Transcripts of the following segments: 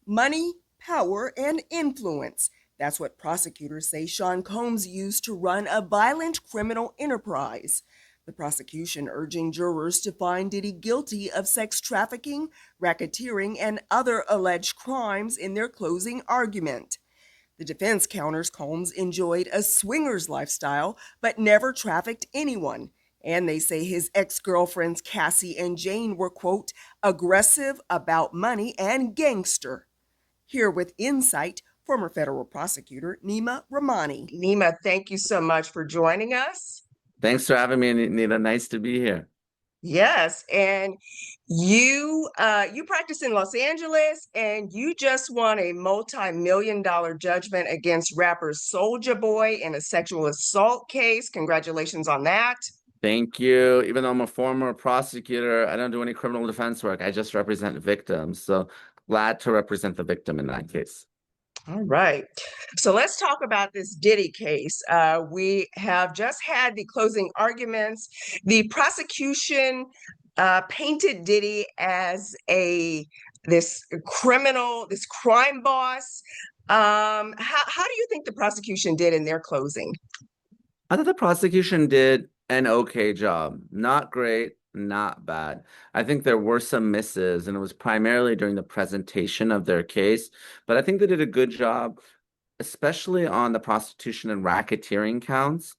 money, power, and influence. That's what prosecutors say Sean Combs used to run a violent criminal enterprise. The prosecution urging jurors to find Diddy guilty of sex trafficking, racketeering, and other alleged crimes in their closing argument. The defense counters Combs enjoyed a swingers lifestyle but never trafficked anyone. And they say his ex girlfriends Cassie and Jane were, quote, aggressive about money and gangster. Here with insight, former federal prosecutor Neama Rahmani. Neama, thank you so much for joining us. Thanks for having me, Nita. Nice to be here. Yes, and you practice in Los Angeles, and you just won a multi-million-dollar judgment against rapper Soulja Boy in a sexual assault case. Congratulations on that. Thank you. Even though I'm a former prosecutor, I don't do any criminal defense work. I just represent victims. So glad to represent the victim in that case. All right. So let's talk about this Diddy case. We have just had the closing arguments. The prosecution painted Diddy as this criminal, this crime boss. How do you think the prosecution did in their closing? I thought the prosecution did an okay job. Not great, not bad. I think there were some misses, and it was primarily during the presentation of their case. But I think they did a good job, especially on the prostitution and racketeering counts.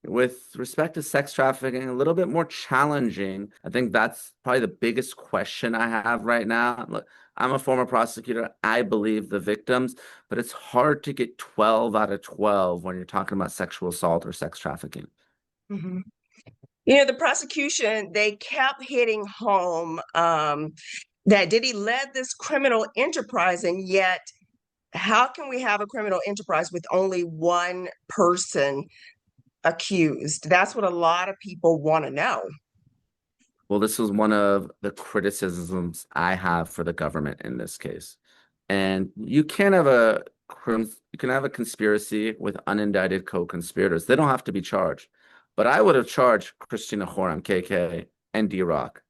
With respect to sex trafficking, a little bit more challenging. I think that's probably the biggest question I have right now. Look, I'm a former prosecutor. I believe the victims, but it's hard to get 12 out of 12 when you're talking about sexual assault or sex trafficking. Mm-hmm. You know, the prosecution, they kept hitting home that Diddy led this criminal enterprise, and yet how can we have a criminal enterprise with only one person accused? That's what a lot of people want to know. Well, this was one of the criticisms I have for the government in this case. And you can have a conspiracy with unindicted co-conspirators. They don't have to be charged. But I would have charged Christina Horan, KK, and D-Rock,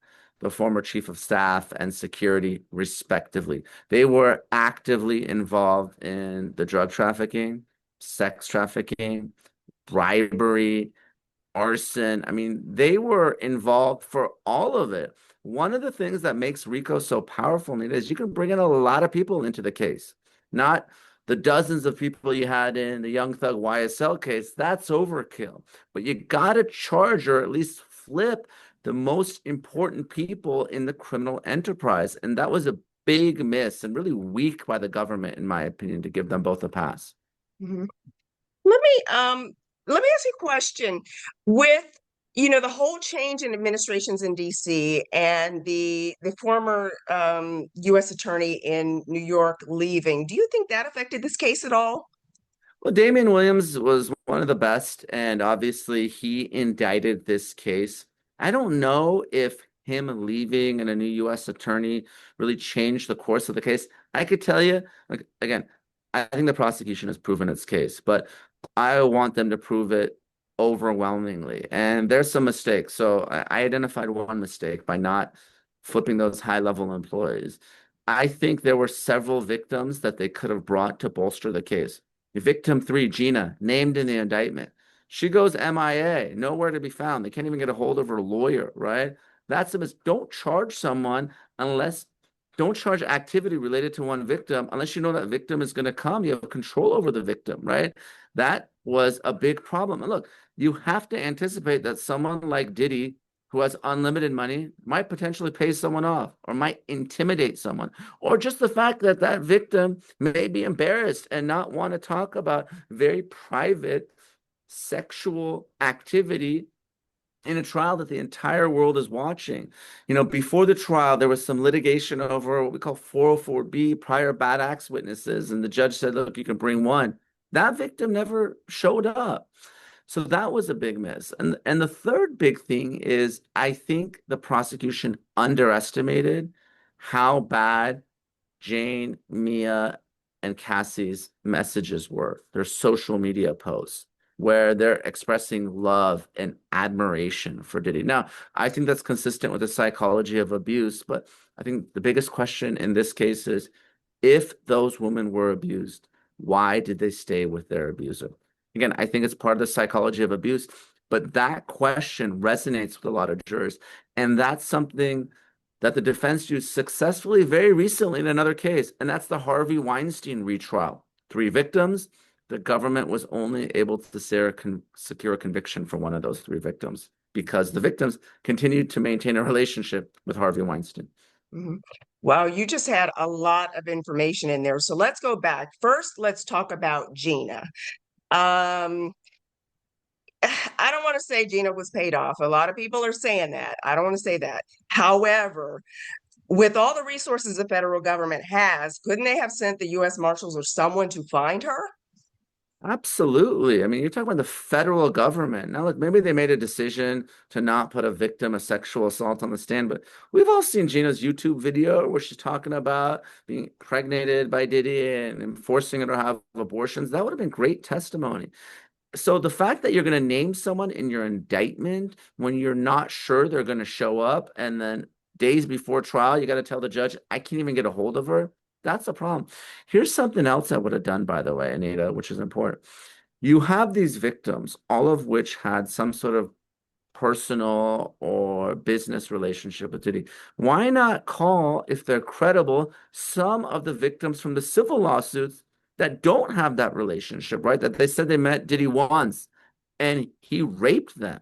the former chief of staff and security, respectively. They were actively involved in the drug trafficking, sex trafficking, bribery, arson. I mean, they were involved for all of it. One of the things that makes RICO so powerful, Nita, is you can bring in a lot of people into the case, not the dozens of people you had in the Young Thug YSL case. That's overkill. But you got to charge or at least flip the most important people in the criminal enterprise. And that was a big miss and really weak by the government, in my opinion, to give them both a pass. Mm-hmm. Let me ask you a question. With the whole change in administrations in DC and the former U.S. attorney in New York leaving, do you think that affected this case at all? Well, Damian Williams was one of the best, and obviously he indicted this case. I don't know if him leaving and a new U.S. attorney really changed the course of the case. I could tell you, like, again, I think the prosecution has proven its case, but I want them to prove it overwhelmingly. And there's some mistakes. So I identified one mistake by not flipping those high-level employees. I think there were several victims that they could have brought to bolster the case. Victim 3, Gina, named in the indictment. She goes MIA, nowhere to be found. They can't even get a hold of her lawyer, right? That's a don't charge someone unless don't charge activity related to one victim unless you know that victim is going to come. You have control over the victim, right? That was a big problem. And look, you have to anticipate that someone like Diddy, who has unlimited money, might potentially pay someone off or might intimidate someone, or just the fact that that victim may be embarrassed and not want to talk about very private sexual activity in a trial that the entire world is watching. Before the trial, there was some litigation over what we call 404B, prior bad acts witnesses, and the judge said, look, you can bring one. That victim never showed up. So that was a big miss. And the third big thing is I think the prosecution underestimated how bad Jane, Mia, and Cassie's messages were, their social media posts, where they're expressing love and admiration for Diddy. Now, I think that's consistent with the psychology of abuse, but I think the biggest question in this case is, If those women were abused, why did they stay with their abuser? Again, I think it's part of the psychology of abuse, but that question resonates with a lot of jurors. And that's something that the defense used successfully very recently in another case, and that's the Harvey Weinstein retrial. Three victims. The government was only able to secure a conviction for one of those three victims because the victims continued to maintain a relationship with Harvey Weinstein. Mhm. Wow, you just had a lot of information in there. So let's go back. First, let's talk about Gina. Um, I don't want to say Gina was paid off. A lot of people are saying that. I don't want to say that. However, with all the resources the federal government has, couldn't they have sent the U.S. Marshals or someone to find her? Absolutely. I mean, you're talking about the federal government. Now, look, maybe they made a decision to not put a victim of sexual assault on the stand, but we've all seen Gina's YouTube video where she's talking about being impregnated by Diddy and forcing her to have abortions. That would have been great testimony. So the fact that you're going to name someone in your indictment when you're not sure they're going to show up, and then days before trial, you got to tell the judge, I can't even get a hold of her. That's a problem. Here's something else I would have done, by the way, Anita, which is important. You have these victims, all of which had some sort of personal or business relationship with Diddy. Why not call, if they're credible, some of the victims from the civil lawsuits that don't have that relationship, right? That they said they met Diddy once and he raped them.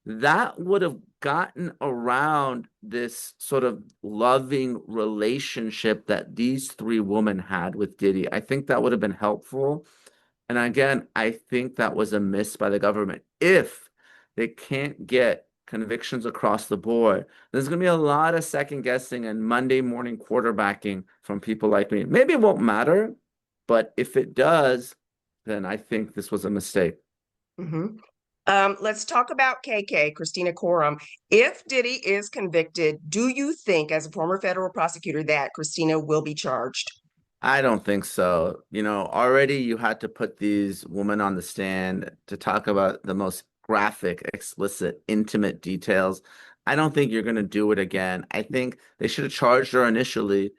That would have gotten around this sort of loving relationship that these three women had with Diddy. I think that would have been helpful. And again, I think that was a miss by the government. If they can't get convictions across the board, there's going to be a lot of second guessing and Monday morning quarterbacking from people like me. Maybe it won't matter, but if it does, then I think this was a mistake. Mhm. Let's talk about KK, Christina Coram. If Diddy is convicted, do you think, as a former federal prosecutor, that Christina will be charged? I don't think so. Already you had to put these women on the stand to talk about the most graphic, explicit, intimate details. I don't think you're going to do it again. I think they should have charged her initially,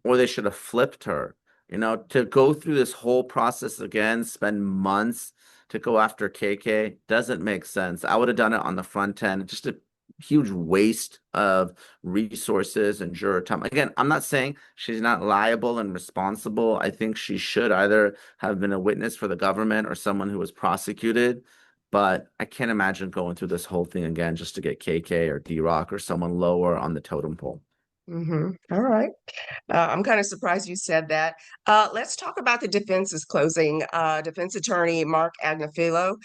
or they should have flipped her. To go through this whole process again, spend months to go after KK doesn't make sense. I would have done it on the front end. Just a huge waste of resources and juror time. Again, I'm not saying she's not liable and responsible. I think she should either have been a witness for the government or someone who was prosecuted. But I can't imagine going through this whole thing again just to get KK or D-Rock or someone lower on the totem pole. All right. I'm kind of surprised you said that. Let's talk about the defense's closing. Defense attorney Mark Agnafilo,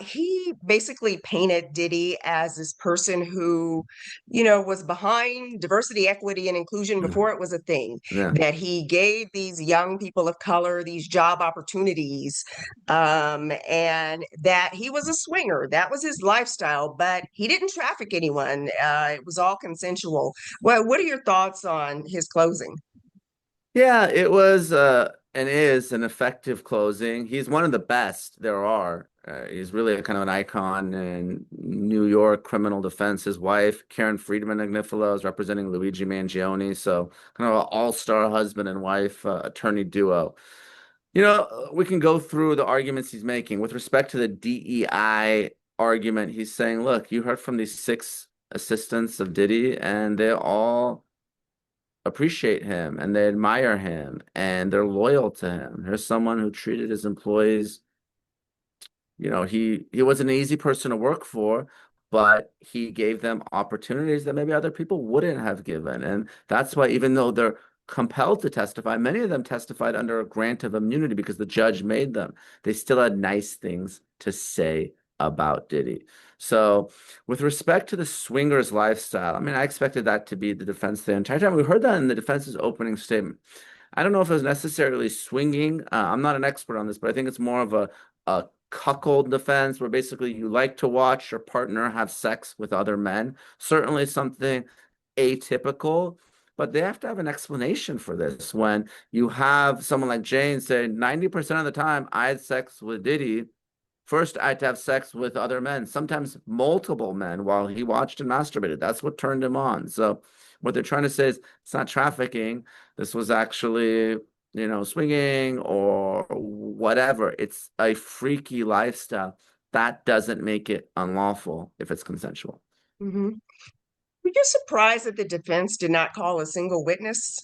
he basically painted Diddy as this person who, was behind diversity, equity, and inclusion Yeah. before it was a thing. Yeah. That he gave these young people of color these job opportunities, and that he was a swinger. That was his lifestyle, but he didn't traffic anyone. It was all consensual. What are your thoughts on his closing? Yeah, it was and is an effective closing. He's one of the best there are. He's really a kind of an icon in New York criminal defense. His wife, Karen Friedman Agnifilo, is representing Luigi Mangione. So kind of an all-star husband and wife attorney duo. We can go through the arguments he's making. With respect to the DEI argument, he's saying, look, you heard from these six assistants of Diddy, and they all appreciate him and they admire him and they're loyal to him. Here's someone who treated his employees, he wasn't an easy person to work for, but he gave them opportunities that maybe other people wouldn't have given. And that's why even though they're compelled to testify, many of them testified under a grant of immunity because the judge made them. They still had nice things to say about Diddy. So, with respect to the swingers lifestyle, I mean, I expected that to be the defense the entire time. We heard that in the defense's opening statement. I don't know if it was necessarily swinging. I'm not an expert on this, but I think it's more of a cuckold defense where basically you like to watch your partner have sex with other men. Certainly something atypical, but they have to have an explanation for this. When you have someone like Jane say 90% of the time I had sex with Diddy, first I had to have sex with other men, sometimes multiple men while he watched and masturbated. That's what turned him on. So What they're trying to say is it's not trafficking. This was actually, swinging or whatever. It's a freaky lifestyle. That doesn't make it unlawful if it's consensual. Mm-hmm. Were you surprised that the defense did not call a single witness?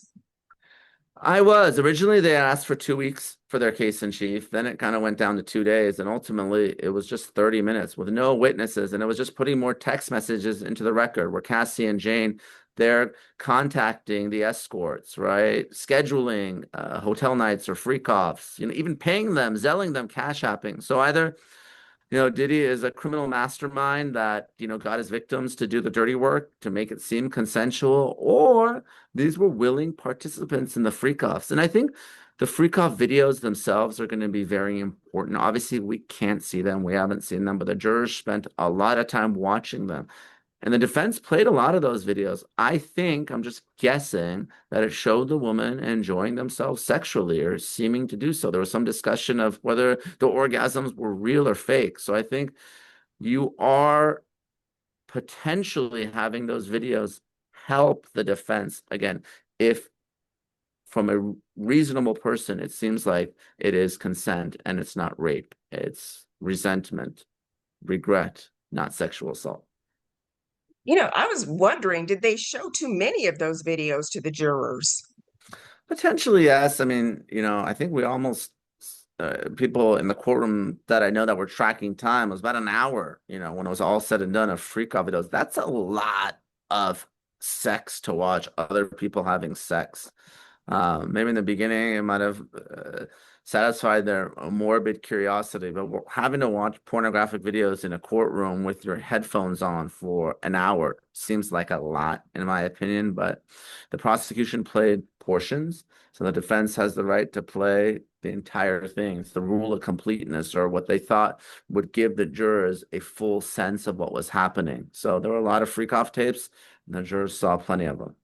I was. Originally, they asked for 2 weeks for their case in chief. Then it kind of went down to 2 days. And ultimately, it was just 30 minutes with no witnesses. And it was just putting more text messages into the record where Cassie and Jane, they're contacting the escorts, right? Scheduling hotel nights or freak offs, even paying them, zelling them, cash apping. So either Diddy is a criminal mastermind that, got his victims to do the dirty work to make it seem consensual, or these were willing participants in the freak offs. And I think the freak off videos themselves are going to be very important. Obviously, we can't see them. We haven't seen them, but the jurors spent a lot of time watching them. And the defense played a lot of those videos. I think, I'm just guessing, that it showed the woman enjoying themselves sexually or seeming to do so. There was some discussion of whether the orgasms were real or fake. So I think you are potentially having those videos help the defense. Again, if from a reasonable person, it seems like it is consent and it's not rape, it's resentment, regret, not sexual assault. I was wondering, did they show too many of those videos to the jurors? Potentially, yes. I mean, I think we almost people in the courtroom that I know that were tracking time was about an hour, when it was all said and done of freak off videos. That's a lot of sex to watch, other people having sex. Maybe in the beginning, it might have satisfied their morbid curiosity, but having to watch pornographic videos in a courtroom with your headphones on for an hour seems like a lot, in my opinion. But the prosecution played portions, so the defense has the right to play the entire thing. It's the rule of completeness, or what they thought would give the jurors a full sense of what was happening. So there were a lot of freak off tapes, and the jurors saw plenty of them.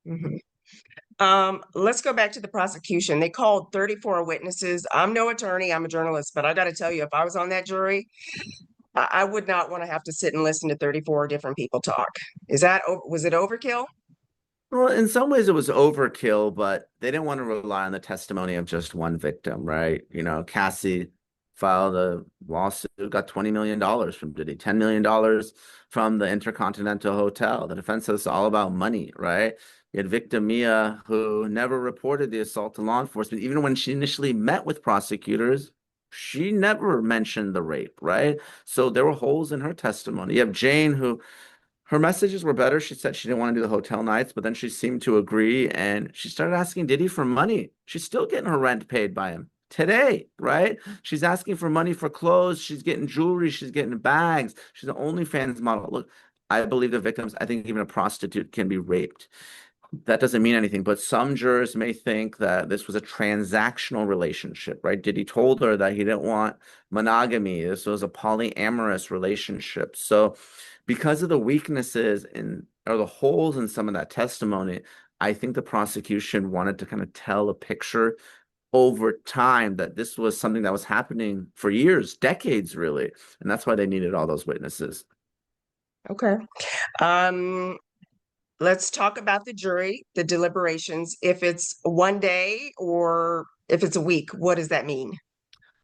Mhm. Let's go back to the prosecution. They called 34 witnesses. I'm no attorney, I'm a journalist, but I got to tell you, if I was on that jury, I would not want to have to sit and listen to 34 different people talk. Was it overkill? Well, in some ways it was overkill, but they didn't want to rely on the testimony of just one victim, right? Cassie filed a lawsuit, got $20 million from Diddy, $10 million from the Intercontinental Hotel. The defense says it's all about money, right? You had victim Mia, who never reported the assault to law enforcement. Even when she initially met with prosecutors, she never mentioned the rape, right? So there were holes in her testimony. You have Jane, who her messages were better. She said she didn't want to do the hotel nights, but then she seemed to agree and she started asking Diddy for money. She's still getting her rent paid by him today, right? She's asking for money for clothes. She's getting jewelry. She's getting bags. She's an OnlyFans model. Look, I believe the victims, I think even a prostitute can be raped. That doesn't mean anything, but some jurors may think that this was a transactional relationship, right? Diddy told her that he didn't want monogamy. This was a polyamorous relationship. So because of the weaknesses in or the holes in some of that testimony, I think the prosecution wanted to kind of tell a picture over time that this was something that was happening for years, decades, really. And that's why they needed all those witnesses. Okay. Um, let's talk about the jury, the deliberations. If it's one day or if it's a week, what does that mean?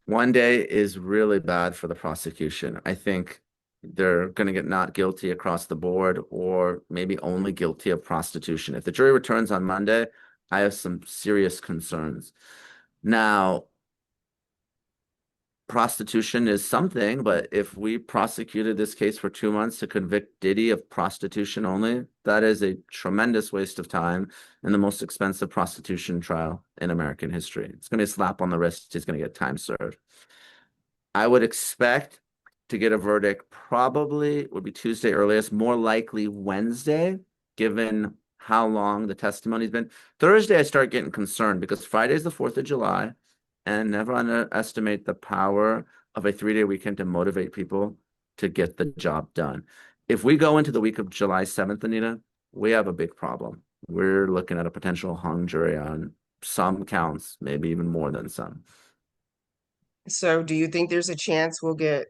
One day is really bad for the prosecution. I think they're going to get not guilty across the board or maybe only guilty of prostitution. If the jury returns on Monday, I have some serious concerns. Now, prostitution is something, but if we prosecuted this case for 2 months to convict Diddy of prostitution only, that is a tremendous waste of time and the most expensive prostitution trial in American history. It's going to be a slap on the wrist. He's going to get time served. I would expect to get a verdict probably would be Tuesday earliest, more likely Wednesday, given how long the testimony's been. Thursday, I start getting concerned because Friday is the 4th of July, and never underestimate the power of a 3-day weekend to motivate people to get the job done. If we go into the week of July 7th, Anita, we have a big problem. We're looking at a potential hung jury on some counts, maybe even more than some. So do you think there's a chance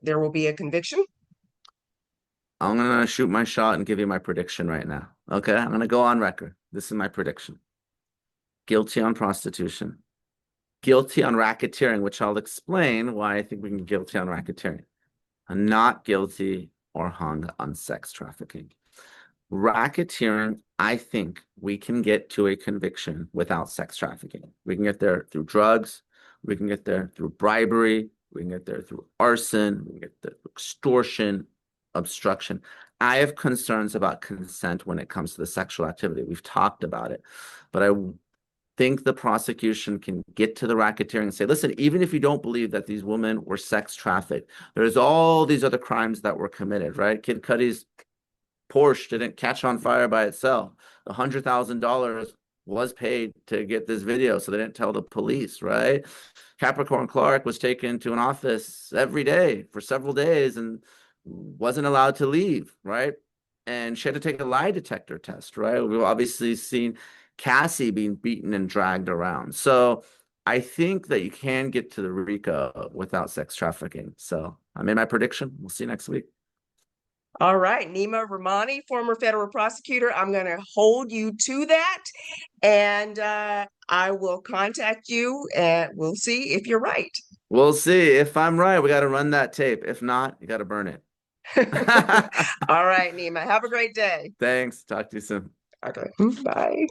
there will be a conviction? I'm gonna shoot my shot and give you my prediction right now. Okay, I'm gonna go on record. This is my prediction. Guilty on prostitution, guilty on racketeering, which I'll explain why I think we can get guilty on racketeering. And not guilty or hung on sex trafficking. Racketeering, I think we can get to a conviction without sex trafficking. We can get there through drugs. We can get there through bribery. We can get there through arson. We can get there through extortion, obstruction. I have concerns about consent when it comes to the sexual activity. We've talked about it, but I think the prosecution can get to the racketeering and say, listen, even if you don't believe that these women were sex trafficked, there's all these other crimes that were committed, right? Kid Cudi's Porsche didn't catch on fire by itself. $100,000 was paid to get this video, so they didn't tell the police, right? Capricorn Clark was taken to an office every day for several days and wasn't allowed to leave, right? And she had to take a lie detector test, right? We've obviously seen Cassie being beaten and dragged around. So I think that you can get to the RICO without sex trafficking. So I made my prediction. We'll see you next week. All right, Neama Rahmani, former federal prosecutor, I'm going to hold you to that, and I will contact you, and we'll see if you're right. We'll see. If I'm right, we got to run that tape. If not, you got to burn it. All right, Neema, have a great day. Thanks. Talk to you soon. Okay, bye.